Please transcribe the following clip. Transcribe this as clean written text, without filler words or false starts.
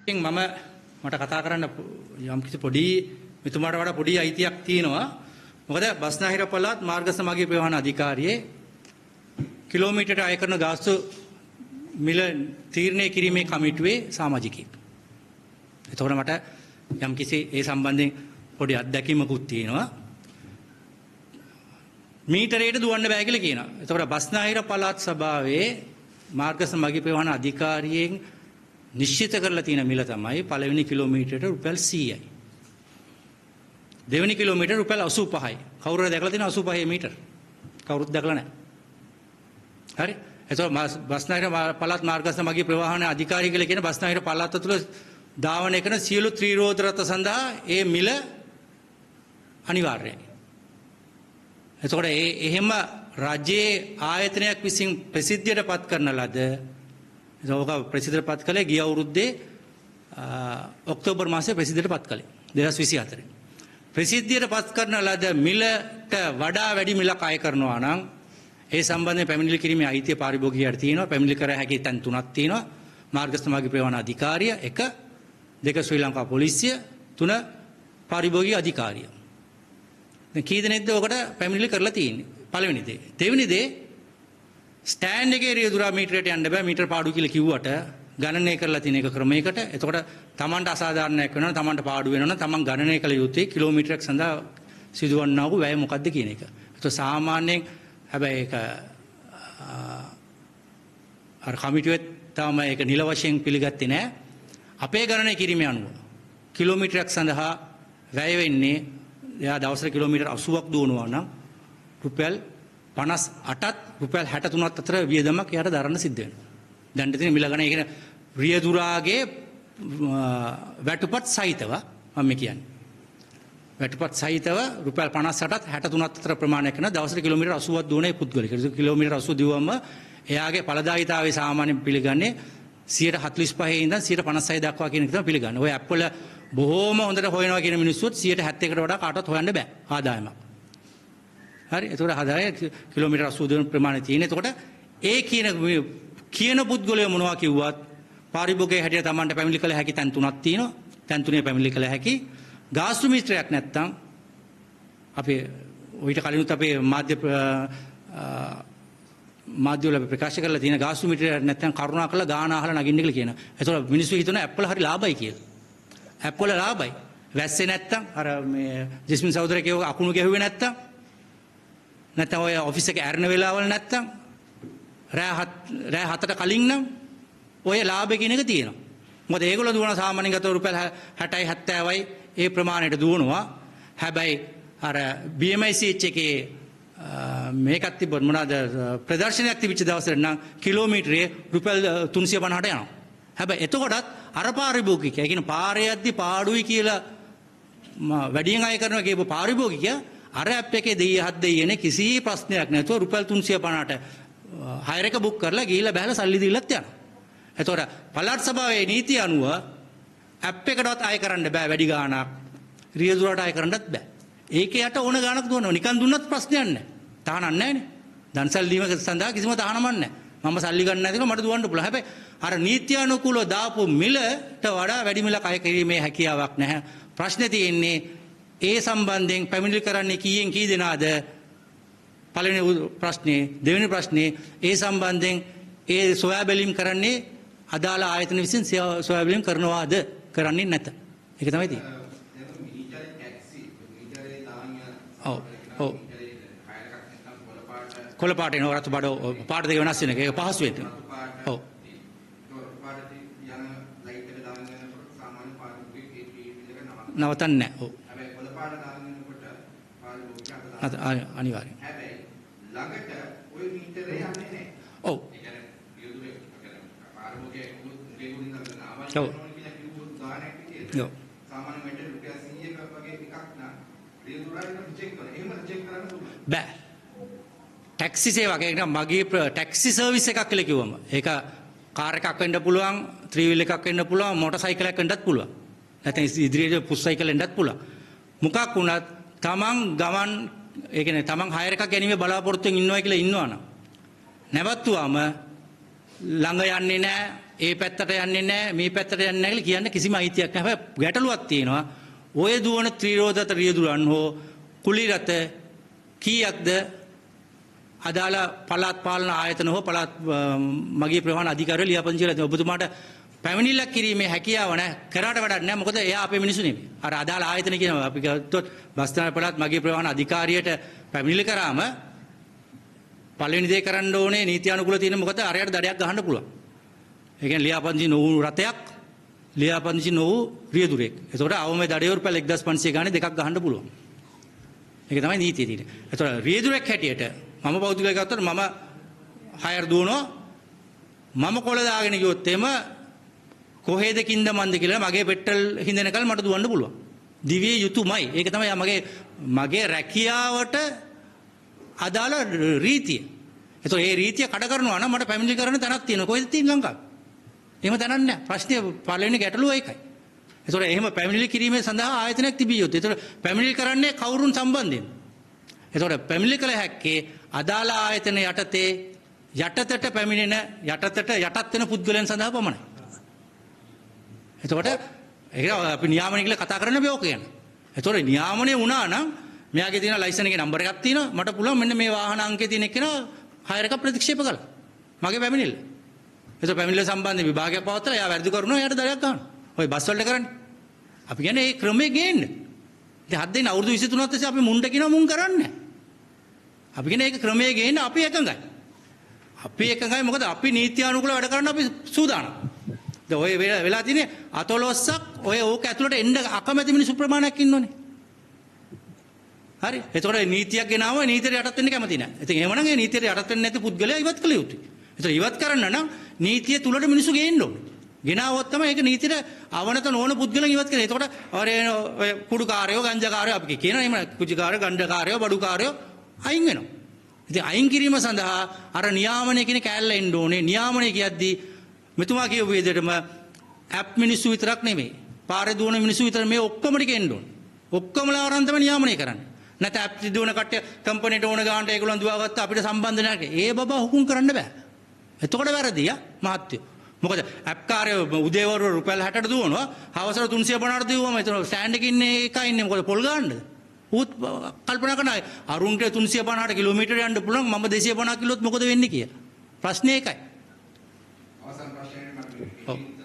මම මට කතා කරන්න යම් කිසි පොඩි මෙතුමාට වඩා පොඩි අයිතියක් තියෙනවා. මොකද බස්නාහිර පළාත් මාර්ග සමාගයේ ප්‍රවාහන අධිකාරියේ කිලෝමීටරට අය කරන ගාස්තු මිල තීරණය කිරීමේ කමිටුවේ සමාජිකයෙක්. එතකොට මට යම් කිසි ඒ සම්බන්ධයෙන් පොඩි අත්දැකීමකුත් තියෙනවා. මීටරයට දුවන්න බෑ කියලා කියනවා. එතකොට බස්නාහිර පළාත් සභාවේ මාර්ග සමාගයේ ප්‍රවාහන අධිකාරියෙන් නිශ්චිත කරලා තියෙන මිල තමයි පළවෙනි කිලෝමීටරයට රුපියල් 100යි. දෙවෙනි කිලෝමීටර රුපියල් 85යි. කවුරුද දැකලා තියෙන 85 මීටර? කවුරුත් දැකලා නැහැ. හරි? එතකොට බස්නාහිර පළාත් මාර්ග සමාගයේ ප්‍රවාහන අධිකාරිය කියලා කියන බස්නාහිර පළාත තුළ ධාවනය කරන සියලු ත්‍රිරෝද රථ සඳහා ඒ මිල අනිවාර්යයි. එතකොට එහෙම රජයේ ආයතනයක් විසින් ප්‍රසිද්ධියට පත් කරන ලද ඒක ප්‍රසිද්ධියට පත් කළේ ගිය අවුරුද්දේ ඔක්තෝබර් මාසයේ ප්‍රසිද්ධියට පත් කළේ 2024. ප්‍රසිද්ධියට පත් කරන ලද මිලට වඩා වැඩි මිලක් අය කරනවා නම් ඒ සම්බන්ධයෙන් පැමිණිලි කිරීමේ අයිතිය පාරිභෝගිකයාට තියෙනවා. පැමිණිලි කර හැකි තැන් තුනක් තියෙනවා. මාර්ග සමාගයේ ප්‍රවාහන අධිකාරිය 1, 2 ශ්‍රී ලංකා පොලිසිය, 3 පාරිභෝගික අධිකාරිය. දැන් කී දෙනෙක්ද ඔකට පැමිණිලි කරලා තියෙන්නේ? පළවෙනි දේ. දෙවෙනි දේ ස්ටෑන්ඩ් එකේ රියදුරා මීටරයට යන්න බෑ. මීටර පාඩු කියලා කිව්වට ගණනය කරලා තියෙන එක ක්‍රමයකට. එතකොට Tamanට අසාධාරණයක් වෙනවා නම් Tamanට පාඩු වෙනවා නම් Taman ගණනය කළ යුත්තේ කිලෝමීටරයක් සඳහා සිදුවන්නා වූ වැය මොකක්ද කියන එක. එතකොට සාමාන්‍යයෙන් හැබැයි ඒක අර කමිටුවේ තාම ඒක නිල වශයෙන් පිළිගත්තේ නැහැ. අපේ ගණනය කිරීමේ අනුව කිලෝමීටරයක් සඳහා වැය වෙන්නේ එයා දවසට කිලෝමීටර් 80ක් දුවනවා නම් රුපියල් 58ත් රුපියල් 63ත් අතර වියදමක් එයාට දරන්න සිද්ධ වෙනවා. දැන් තියෙන මිල ගණන ඒ කියන්නේ රියදුරාගේ වැටුපත් සහිතව මම කියන්නේ. වැටුපත් සහිතව රුපියල් 58ත් 63ත් අතර ප්‍රමාණයක් කරන දවසට කිලෝමීටර් 80ක් දුවන ඒ පුද්ගලයෙක්. කිලෝමීටර් 80 දිවුවම එයාගේ ඵලදායීතාවය සාමාන්‍යයෙන් පිළිගන්නේ 45% ඉඳන් 56% දක්වා කියන එක තමයි පිළිගන්නේ. ඔය ඇප් වල බොහෝම හොඳට හොයනවා කියන මිනිස්සුත් 70%කට වඩා කාටවත් හොයන්න බෑ ආදායමක්. හරි. ඒතකොට ආදාය කිලෝමීටර් 80 දුවන ප්‍රමාණය තියෙන. එතකොට ඒ කියන පුද්ගලයා මොනවා කිව්වත් පාරිභෝගිකයේ හැටියට Tamanට පැමිණිලි කළ හැකි තැන් තුනක් තියෙනවා. තැන් තුනේ පැමිණිලි කළ හැකි ගාස්තු මීටරයක් නැත්තම් අපේ ඊට කලිනුත් අපේ මාධ්‍ය වල ප්‍රකාශ කරලා තියෙන ගාස්තු මීටරයක් නැත්තම් කරුණාකරලා ගාන අහලා නගින්න කියලා කියනවා. ඒතකොට මිනිස්සු හිතන ඇප් වල හරි ලාභයි කියලා. ඇප් වල ලාභයි. වැස්සේ නැත්තම් අර මේ ජස්මින් සහෝදරයා කියව අකුණු ගැහුවේ නැත්තම් ඔය ඔෆිස් එකේ ඇරෙන වෙලාවල නැත්තම් රෑ 7ට කලින් නම් ඔය ලාභ කියන එක තියෙනවා. මොකද ඒගොල්ලෝ දුවන සාමාන්‍යයෙන් ගත රුපියල් 60යි 70යි ඒ ප්‍රමාණයට දුවනවා. හැබැයි අර BMICH එකේ මේකක් තිබ්බොත් මොනවාද ප්‍රදර්ශනයක් තිබිච්ච දවසට නම් කිලෝමීටරේ රුපියල් 350ට යනවා. හැබැයි එතකොටත් අර පාරිභෝගිකයා ඒ කියන්නේ පාරේ යද්දි පාඩුයි කියලා වැඩියෙන් අය කරනවා කියපු පාරිභෝගිකයා අර ඇප් එකේ දෙයිය හත් දෙයියනේ කිසි ප්‍රශ්නයක් නැතුව රුපියල් 350ට හයර් එක බුක් කරලා ගිහිල්ලා බහලා සල්ලි දීලත් යනවා. එතකොට පළාත් සභාවේ නීතිය අනුව ඇප් එකටවත් අය කරන්න බෑ වැඩි ගාණක්. රියදුරට අය කරන්නත් බෑ. ඒකේ යට ඕන ගාණක් දුවනවා. නිකන් දුන්නත් ප්‍රශ්නයක් නැහැ. තහනක් නැහැනේ. දන්සල් දීම සඳහා කිසිම තහනමක් නැහැ. මම සල්ලි ගන්න නැතිව මට දුවන්න පුළුවන්. හැබැයි අර නීත්‍යානුකූලව දාපු මිලට වඩා වැඩි මිලක් අය කිරීමේ හැකියාවක් නැහැ. ප්‍රශ්නේ තියෙන්නේ ඒ සම්බන්ධයෙන් පැමිණිලි කරන්නේ කීයෙන් කී දෙනාද? පළවෙනි ප්‍රශ්නේ, දෙවෙනි ප්‍රශ්නේ ඒ සම්බන්ධයෙන් ඒ සොයා බැලීම් කරන්නේ අදාළ ආයතන විසින් සොයා බැලීම් කරනවාද කරන්නේ නැත. ඒක තමයි තියෙන්නේ. ඔව්. ඔව්. කොළ පාට එනවා රතු පාට දෙක වෙනස් වෙන එක. ඒක පහසු වෙන්නේ. ඔව්. නවතන්නේ නැහැ. ඔව්. හැබැයි කොළ පාට දාගෙන යනකොට අනිවාර්යයෙන්. හැබැයි ළඟට ওই මීටරේ යන්නේ නැහැ. ඔව්. ඒ කියන්නේ යුදුවේ පාරමෝගේ මුගේ ගුණින් ගන්න ආවල් ඔව්. කියලා කිව්වොත් ගානක් විදියට. ඔව්. සාමාන්‍ය මීටර රුපියල් 100ක වගේ එකක් නා රියදුරාගෙන චෙක් කරන. එහෙම චෙක් කරන්න පුළුවන්. බෑ. ටැක්සි සේවයක් ඒක මගේ ටැක්සි සර්විස් එකක් කියලා කිව්වම ඒක කාර් එකක් වෙන්න පුළුවන්, ත්‍රී වීල් එකක් වෙන්න පුළුවන්, මොටර් සයිකලයක් වෙන්නත් පුළුවන්. නැත්නම් ඉදිරියට පුස් සයිකල් වෙන්නත් පුළුවන්. මොකක් වුණත් තමන් ගමන් ඒ කියන්නේ තමන් හයර් එකක් ගැනීමේ බලාපොරොත්තුෙන් ඉන්නවා කියලා ඉන්නවනම් නැවතුවාම ළඟ යන්නේ නැහැ, ඒ පැත්තට යන්නේ නැහැ මේ පැත්තට යන්නේ නැහැ කියලා කියන්න කිසිම අයිතියක් නැහැ. හැබැයි ගැටලුවක් තියෙනවා. ඔය දුවන ත්‍රිරෝදත රියදුරන් හෝ කුලිරත කීයක්ද අදාළ පළාත් පාලන ආයතන හෝ පළාත් මගී ප්‍රවාහන අධිකාරිය ලියාපදිංචි කරලා තියෙනවා. ඔබතුමාට පැමිණිල්ලක් කිරීමේ හැකියාව නැහැ. කරාට වැඩක් නැහැ. මොකද එයා අපේ මිනිස්සු නෙමෙයි. අර අදාළ ආයතන කියනවා අපි ගත්තොත් බස්නාහිර පළාත් මගී ප්‍රවාහන අධිකාරියට පැමිණිලි කරාම පළවෙනි දේ කරන්න ඕනේ නීති අනුකූල තියෙන මොකද අරයට දඩයක් ගහන්න පුළුවන්. ඒ කියන්නේ ලියාපදිංචි නොවුණු රථයක් ලියාපදිංචි නොවු රියදුරෙක්. ඒතකොට අවමේ දඩේ රුපියල් 1500 ගානේ දෙකක් ගහන්න පුළුවන්. ඒක තමයි නීතිය තියෙන්නේ. ඒතකොට රියදුරෙක් හැටියට මම පෞද්ගලිකව ගත්තොත් මම හයර් දුවනවා මම කොළ දාගෙන ගියොත් එම කොහෙද කින්ද මන්ද කියලා මගේ පෙට්‍රල් හින්දෙනකල් මට දුවන්න පුළුවන්. දිවිය යුතුයමයි. ඒක තමයි මගේ රැකියාවට අදාළ රීතිය. ඒතකොට මේ රීතිය කඩ කරනවා නම් මට පැමිණිලි කරන්න තැනක් තියෙනවා. කොහෙද තියෙන්නේ ලංකාවේ? එහෙම තැනක් නැහැ. ප්‍රශ්නේ පළවෙනි ගැටලුව ඒකයි. ඒතකොට එහෙම පැමිණිලි කිරීමේ සඳහා ආයතනයක් තිබිය යුතුයි. ඒතකොට පැමිණිලි කරන්නේ කවුරුන් සම්බන්ධයෙන්? ඒතකොට පැමිණිලි කළ හැක්කේ අදාළ ආයතන යටතේ යටතට පැමිණෙන යටත් වෙන පුද්ගලයන් සඳහා පමණයි. එතකොට ඒක අපි නියාමනය කියලා කතා කරන්න බෑ ඔක කියන්නේ. එතකොට නියාමනය වුණා නම් මෙයාගේ තියෙන ලයිසන් එකේ නම්බර් එකක් තියෙනවා මට පුළුවන් මෙන්න මේ වාහන අංකයේ තියෙන එකන හයර් එකක් ප්‍රතික්ෂේප කළා. මගේ පැමිණිල්ල. එතකොට පැමිණිල්ල සම්බන්ධ විභාගයක් පවත්වලා එයා වැරදි කරුණා එයාට දඩයක් ගන්නවා. ඔය බස් වලට කරන්නේ. අපි කියන්නේ මේ ක්‍රමයේ ගේන්න. ඉතින් හත් දෙනා අවුරුදු 23ක් තිස්සේ අපි මුන්ට කියනවා මුන් කරන්නේ නැහැ. අපි කියන්නේ ඒක ක්‍රමයේ ගේන්න අපි එකඟයි. අපි එකඟයි මොකද අපි නීත්‍යානුකූලව වැඩ කරන්න අපි සූදානම්. දැන් ඔය වෙලා තියෙන්නේ අතොලොස්සක් ඔය ඕක ඇතුළට එන්න අකමැති මිනිස්සු ප්‍රමාණයක් ඉන්නෝනේ. හරි. එතකොට නීතියක් ගෙනාව නීතියට යටත් වෙන්න කැමති නැහැ. ඉතින් එහෙමනම් ඒ නීතියට යටත් වෙන්නේ නැති පුද්ගලයා ඉවත් කළ යුතුයි. ඒතර ඉවත් කරන්න නම් නීතිය තුලට මිනිස්සු ගේන්න ඕනේ. ගෙනාවොත් තමයි ඒක නීතියට අවනත නොවන පුද්ගලයන් ඉවත් කරන්නේ. එතකොට ඔය කුඩුකාරයෝ ගංජාකාරයෝ අපි කියනවා එහෙම කුජිකාරයෝ ගණ්ඩකාරයෝ බඩුකාරයෝ අයින් වෙනවා. ඉතින් අයින් කිරීම සඳහා අර නියාමනය කියන කෑල්ල එන්න ඕනේ. නියාමනය කියද්දී මෙතුමා කියපු විදිහටම ඇප් මිනිස්සු විතරක් නෙමෙයි. පාරේ දුවන මිනිස්සු විතර මේ ඔක්කොම ටික එන්න ඕනේ. ඔක්කොමලා වරන් තමයි නියාමනය කරන්නේ. නැත්නම් ඇප් දුවන කට්ටිය කම්පැනිට ඕන ගානට ඒගොල්ලන් දුවාගත්ත අපිට සම්බන්ධ නැහැ. ඒ බබා හුකුම් කරන්න බෑ. එතකොට වැරදි මහත්තයෝ. මොකද ඇප් කාර්යය උදේවරු රුපියල් 60ට දුවනවා. හවසට 350ට දුවම එතන ස්ටෑන්ඩ් එකේ ඉන්නේ එකයි ඉන්නේ. මොකද පොල් ගන්නද? ඌත් කල්පනා කරනවා අරුන්ට 350ට කිලෝමීටර යන්න පුළුවන් මම 250 කිලෝත් මොකද වෙන්නේ කියලා. ප්‍රශ්නේ ඒකයි. අවසන් ප්‍රශ්නේ මම